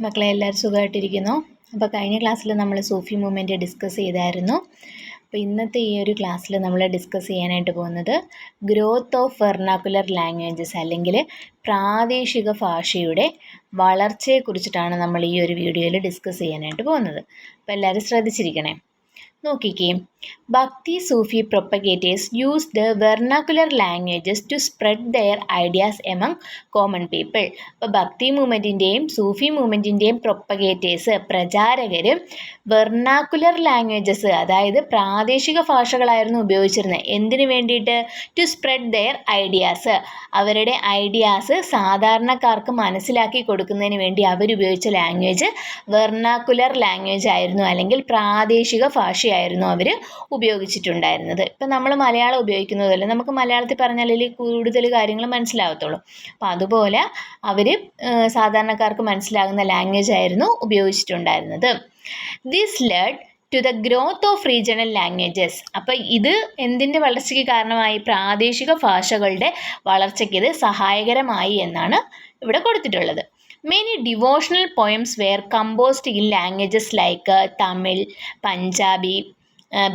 മക്കളെ എല്ലാവരും സുഖമായിട്ടിരിക്കുന്നു. അപ്പോൾ കഴിഞ്ഞ ക്ലാസ്സിൽ നമ്മൾ സൂഫി മൂവ്മെൻറ്റ് ഡിസ്കസ് ചെയ്തായിരുന്നു. അപ്പോൾ ഇന്നത്തെ ഈ ഒരു ക്ലാസ്സിൽ നമ്മൾ ഡിസ്കസ് ചെയ്യാനായിട്ട് പോകുന്നത് ഗ്രോത്ത് ഓഫ് വെർനാക്കുലർ ലാംഗ്വേജസ് അല്ലെങ്കിൽ പ്രാദേശിക ഭാഷയുടെ വളർച്ചയെക്കുറിച്ചിട്ടാണ് നമ്മൾ ഈ ഒരു വീഡിയോയിൽ ഡിസ്കസ് ചെയ്യാനായിട്ട് പോകുന്നത്. അപ്പോൾ എല്ലാവരും ശ്രദ്ധിച്ചിരിക്കണേ. നോക്കിക്കേ, Bhakti Sufi propagators use the vernacular languages to spread their ideas among common people. അപ്പോൾ ഭക്തി മൂവ്മെൻറ്റിൻ്റെയും സൂഫി മൂവ്മെൻറ്റിൻ്റെയും പ്രൊപ്പഗേറ്റേഴ്സ് പ്രചാരകർ വെർനാക്കുലർ ലാംഗ്വേജസ് അതായത് പ്രാദേശിക ഭാഷകളായിരുന്നു ഉപയോഗിച്ചിരുന്നത്. എന്തിനു വേണ്ടിയിട്ട്? ടു സ്പ്രെഡ് ദെയർ ഐഡിയാസ്, അവരുടെ ഐഡിയാസ് സാധാരണക്കാർക്ക് മനസ്സിലാക്കി കൊടുക്കുന്നതിന് വേണ്ടി അവരുപയോഗിച്ച ലാംഗ്വേജ് വെർനാക്കുലർ ലാംഗ്വേജ് ആയിരുന്നു, അല്ലെങ്കിൽ പ്രാദേശിക ഭാഷയായിരുന്നു അവർ ഉപയോഗിച്ചിട്ടുണ്ടായിരുന്നത്. ഇപ്പം നമ്മൾ മലയാളം ഉപയോഗിക്കുന്നതല്ല, നമുക്ക് മലയാളത്തിൽ പറഞ്ഞാലേ കൂടുതൽ കാര്യങ്ങൾ മനസ്സിലാകത്തുള്ളൂ. അപ്പം അതുപോലെ അവർ സാധാരണക്കാർക്ക് മനസ്സിലാകുന്ന ലാംഗ്വേജ് ആയിരുന്നു ഉപയോഗിച്ചിട്ടുണ്ടായിരുന്നത്. This led to the growth of regional languages. അപ്പം ഇത് എന്തിൻ്റെ വളർച്ചയ്ക്ക് കാരണമായി? പ്രാദേശിക ഭാഷകളുടെ വളർച്ചയ്ക്ക് ഇത് സഹായകരമായി എന്നാണ് ഇവിടെ കൊടുത്തിട്ടുള്ളത്. Many devotional poems were composed in languages like Tamil, Punjabi,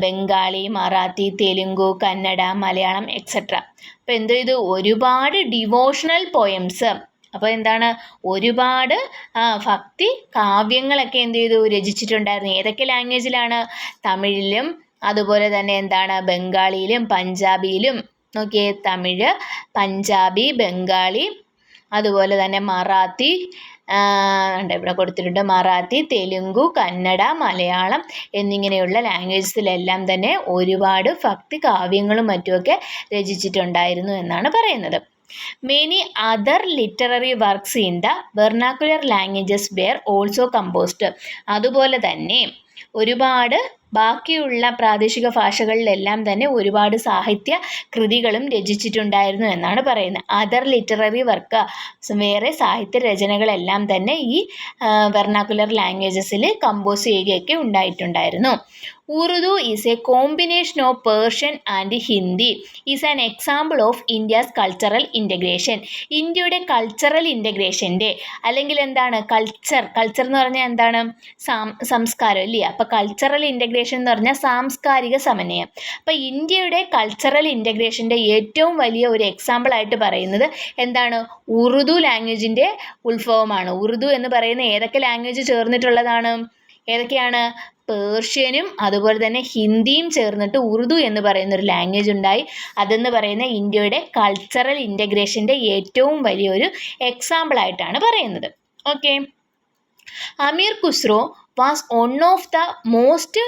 Bengali, Marathi, Telugu, Kannada, Malayalam etcetera. അപ്പോൾ എന്ത് ചെയ്തു? ഒരുപാട് ഡിവോഷണൽ പോയംസ്, അപ്പോൾ എന്താണ്, ഒരുപാട് ഭക്തി കാവ്യങ്ങളൊക്കെ എന്ത് ചെയ്തു? രചിച്ചിട്ടുണ്ടായിരുന്നു. ഏതൊക്കെ ലാംഗ്വേജിലാണ്? തമിഴിലും അതുപോലെ തന്നെ എന്താണ് ബംഗാളിയിലും പഞ്ചാബിയിലും. നോക്കിയേ, തമിഴ്, പഞ്ചാബി, ബംഗാളി, അതുപോലെ തന്നെ മറാത്തി, ഇവിടെ കൊടുത്തിട്ടുണ്ട് മറാത്തി, തെലുങ്കു, കന്നഡ, മലയാളം എന്നിങ്ങനെയുള്ള ലാംഗ്വേജസിലെല്ലാം തന്നെ ഒരുപാട് ഭക്തി കാവ്യങ്ങളും മറ്റുമൊക്കെ രചിച്ചിട്ടുണ്ടായിരുന്നു എന്നാണ് പറയുന്നത്. Many other literary works in the vernacular languages were also composed. അതുപോലെ തന്നെ ഒരുപാട് ബാക്കിയുള്ള പ്രാദേശിക ഭാഷകളിലെല്ലാം തന്നെ ഒരുപാട് സാഹിത്യ കൃതികളും രചിച്ചിട്ടുണ്ടായിരുന്നു എന്നാണ് പറയുന്നത്. അതർ ലിറ്റററി വർക്ക്, വേറെ സാഹിത്യ രചനകളെല്ലാം തന്നെ ഈ വെർനാക്കുലർ ലാംഗ്വേജസിൽ കമ്പോസ് ചെയ്യുകയൊക്കെ ഉണ്ടായിട്ടുണ്ടായിരുന്നു. Urdu is a combination of Persian and Hindi is an example of India's cultural integration. ഇന്ത്യയുടെ കൾച്ചറൽ ഇൻ്റഗ്രേഷൻ്റെ, അല്ലെങ്കിൽ എന്താണ് കൾച്ചർ എന്ന് പറഞ്ഞാൽ എന്താണ്? സംസ്കാരം അല്ലേ? അപ്പോൾ കൾച്ചറൽ ഇൻ്റഗ്രേഷൻ എന്ന് പറഞ്ഞാൽ സാംസ്കാരിക സമന്വയം. അപ്പോൾ ഇന്ത്യയുടെ കൾച്ചറൽ ഇൻ്റഗ്രേഷൻ്റെ ഏറ്റവും വലിയ ഒരു എക്സാമ്പിൾ ആയിട്ട് പറയുന്നത് എന്താണ്? ഉറുദു ലാംഗ്വേജിൻ്റെ ഉത്ഭവമാണ്. ഉറുദു എന്ന് പറയുന്ന ഏതൊക്കെ ലാംഗ്വേജ് ചേർന്നിട്ടുള്ളതാണ്? ഏതൊക്കെയാണ്? പേർഷ്യനും അതുപോലെ തന്നെ ഹിന്ദിയും ചേർന്നിട്ട് ഉറുദു എന്ന് പറയുന്ന ഒരു ലാംഗ്വേജ് ഉണ്ടായി. അതെന്ന് പറയുന്ന ഇന്ത്യയുടെ കൾച്ചറൽ ഇൻ്റഗ്രേഷൻ്റെ ഏറ്റവും വലിയൊരു എക്സാമ്പിൾ ആയിട്ടാണ് പറയുന്നത്. Okay, Amir Khusro was one of the most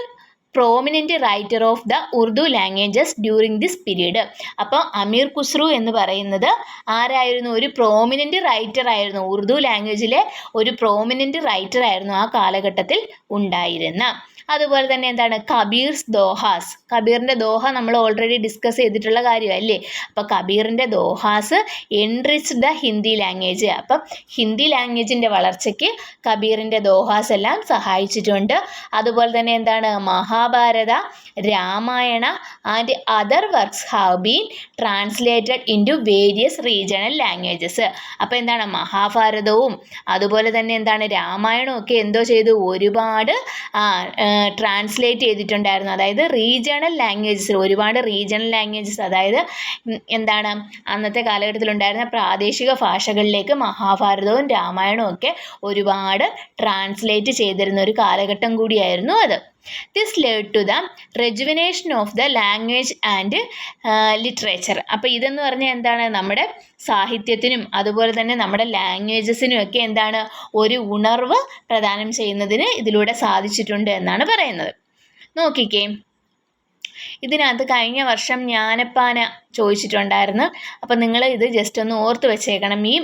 prominent writer of the Urdu languages during this period. അപ്പോൾ അമീർ ഖുസ്രു എന്ന് പറയുന്നത് ആരായിരുന്നു? ഒരു പ്രോമിനൻറ്റ് റൈറ്റർ ആയിരുന്നു. ഉറുദു ലാംഗ്വേജിലെ ഒരു പ്രോമിനൻറ്റ് റൈറ്റർ ആയിരുന്നു ആ കാലഘട്ടത്തിൽ ഉണ്ടായിരുന്ന. അതുപോലെ തന്നെ എന്താണ്? കബീർസ് ദോഹാസ്. കബീറിൻ്റെ ദോഹ നമ്മൾ ഓൾറെഡി ഡിസ്കസ് ചെയ്തിട്ടുള്ള കാര്യമല്ലേ? അപ്പോൾ കബീറിൻ്റെ ദോഹാസ് എൻറിച്ച് ദ ഹിന്ദി ലാംഗ്വേജ്. അപ്പം ഹിന്ദി ലാംഗ്വേജിൻ്റെ വളർച്ചയ്ക്ക് കബീറിൻ്റെ ദോഹാസ് എല്ലാം സഹായിച്ചിട്ടുണ്ട്. അതുപോലെ തന്നെ എന്താണ്? Mahabharata, Ramayana and other works have been translated into various regional languages. അപ്പോൾ എന്താണ്? മഹാഭാരതവും അതുപോലെ തന്നെ എന്താണ് രാമായണവും ഒക്കെ എന്തോ ചെയ്തു? ഒരുപാട് ട്രാൻസ്ലേറ്റ് ചെയ്തിട്ടുണ്ടായിരുന്നു. അതായത് റീജിയണൽ ലാംഗ്വേജസ്, ഒരുപാട് റീജിയണൽ ലാംഗ്വേജസ്, അതായത് എന്താണ് അന്നത്തെ കാലഘട്ടത്തിലുണ്ടായിരുന്ന പ്രാദേശിക ഭാഷകളിലേക്ക് മഹാഭാരതവും രാമായണവും ഒക്കെ ഒരുപാട് ട്രാൻസ്ലേറ്റ് ചെയ്തിരുന്ന ഒരു കാലഘട്ടം കൂടിയായിരുന്നു അത്. This led to the rejuvenation of the language and literature. അപ്പോൾ ഇതെന്ന് പറഞ്ഞാൽ എന്താണ്? നമ്മുടെ സാഹിത്യത്തിനും അതുപോലെ തന്നെ നമ്മുടെ ലാംഗ്വേജസിനും ഒക്കെ എന്താണ്? ഒരു ഉണർവ് പ്രദാനം ചെയ്യുന്നതിന് ഇതിലൂടെ സാധിച്ചിട്ടുണ്ട് എന്നാണ് പറയുന്നത്. നോക്കിക്കേ, ഇതിനകത്ത് കഴിഞ്ഞ വർഷം ജ്ഞാനപ്പാന ചോദിച്ചിട്ടുണ്ടായിരുന്നു. അപ്പം നിങ്ങൾ ഇത് ജസ്റ്റ് ഒന്ന് ഓർത്ത് വെച്ചേക്കണം, ഈ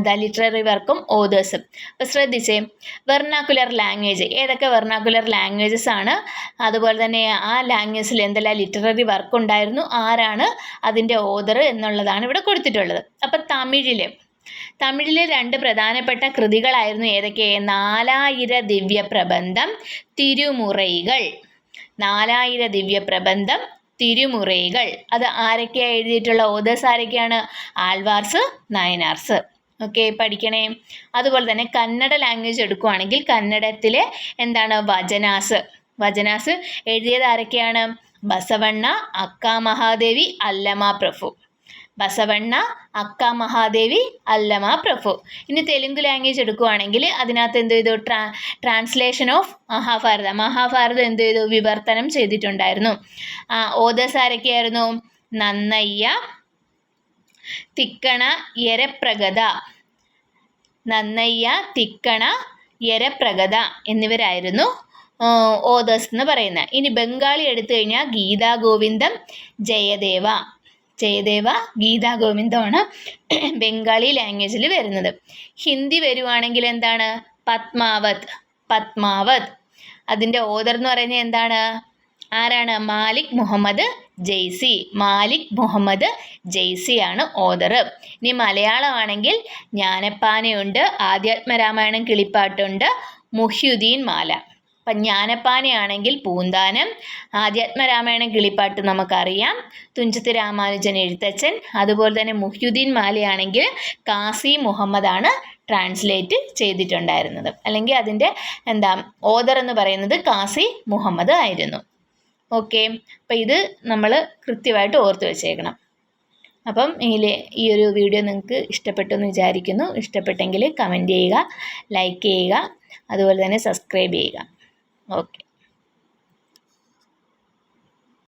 ദ ലിറ്റററി വർക്കും ഓതേഴ്സും. അപ്പോൾ ശ്രദ്ധിച്ചേ, വെർനാക്കുലർ ലാംഗ്വേജ്, ഏതൊക്കെ വെർനാക്കുലർ ലാംഗ്വേജസ് ആണ്, അതുപോലെ തന്നെ ആ ലാംഗ്വേജിൽ എന്തെല്ലാം ലിറ്റററി വർക്ക് ഉണ്ടായിരുന്നു, ആരാണ് അതിൻ്റെ ഓതർ എന്നുള്ളതാണ് ഇവിടെ കൊടുത്തിട്ടുള്ളത്. അപ്പം തമിഴിലെ രണ്ട് പ്രധാനപ്പെട്ട കൃതികളായിരുന്നു ഏതൊക്കെ? 4000 ദിവ്യപ്രബന്ധം, തിരുമുറൈകൾ. 4000 ദിവ്യപ്രബന്ധം, തിരുമുറൈകൾ. അത് ആരൊക്കെയാണ് എഴുതിയിട്ടുള്ള? ഓതേഴ്സ് ആരൊക്കെയാണ്? ആൾവാർസ്, നായനാർസ്. ഓക്കെ, പഠിക്കണേ. അതുപോലെ തന്നെ കന്നഡ ലാംഗ്വേജ് എടുക്കുകയാണെങ്കിൽ കന്നഡത്തിലെ എന്താണ് വചനാസ് എഴുതിയത് ആരൊക്കെയാണ്? ബസവണ്ണ, അക്ക മഹാദേവി, അല്ലമ പ്രഭു. ബസവണ്ണ, അക്ക മഹാദേവി, അല്ലമ പ്രഭു. ഇനി തെലുങ്ക് ലാംഗ്വേജ് എടുക്കുകയാണെങ്കിൽ അതിനകത്ത് എന്ത് ചെയ്തു? ട്രാൻസ്ലേഷൻ ഓഫ് മഹാഭാരതം എന്ത് ചെയ്തു? വിവർത്തനം ചെയ്തിട്ടുണ്ടായിരുന്നു. ഓതേഴ്സ് ആരൊക്കെയായിരുന്നു? നന്നയ്യ, തിക്കണ യരപ്രഗത എന്നിവരായിരുന്നു ഓതേഴ്സ് എന്ന് പറയുന്നത്. ഇനി ബംഗാളി എടുത്തു കഴിഞ്ഞാൽ ഗീതാ ഗോവിന്ദം, ജയദേവ ഗീതാ ഗോവിന്ദമാണ് ബംഗാളി ലാംഗ്വേജിൽ വരുന്നത്. ഹിന്ദി വരുവാണെങ്കിൽ എന്താണ്? പത്മാവത്. അതിൻ്റെ ഓതർ എന്ന് പറയുന്നത് എന്താണ്? ആരാണ്? മാലിക് മുഹമ്മദ് ജെയ്സി ആണ് ഓതർ. ഇനി മലയാളമാണെങ്കിൽ ജ്ഞാനപ്പാനയുണ്ട്, ആധ്യാത്മരാമായണം കിളിപ്പാട്ടുണ്ട്, മുഹ്യുദ്ദീൻ മാല. അപ്പം ജ്ഞാനപ്പാനയാണെങ്കിൽ പൂന്താനം, ആധ്യാത്മരാമായണം കിളിപ്പാട്ട് നമുക്കറിയാം, തുഞ്ചത്ത് രാമാനുജൻ എഴുത്തച്ഛൻ. അതുപോലെ തന്നെ മുഹ്യുദ്ദീൻ മാലയാണെങ്കിൽ കാസി മുഹമ്മദാണ് ട്രാൻസ്ലേറ്റ് ചെയ്തിട്ടുണ്ടായിരുന്നത്, അല്ലെങ്കിൽ അതിൻ്റെ ഓതർ എന്ന് പറയുന്നത് കാസി മുഹമ്മദ് ആയിരുന്നു. ഓക്കെ, അപ്പം ഇത് നമ്മൾ കൃത്യമായിട്ട് ഓർത്ത് വെച്ചേക്കണം. അപ്പം ഈ ഒരു വീഡിയോ നിങ്ങൾക്ക് ഇഷ്ടപ്പെട്ടു എന്ന് വിചാരിക്കുന്നു. ഇഷ്ടപ്പെട്ടെങ്കിൽ കമൻറ്റ് ചെയ്യുക, ലൈക്ക് ചെയ്യുക, അതുപോലെ തന്നെ സബ്സ്ക്രൈബ് ചെയ്യുക. ഓക്കെ.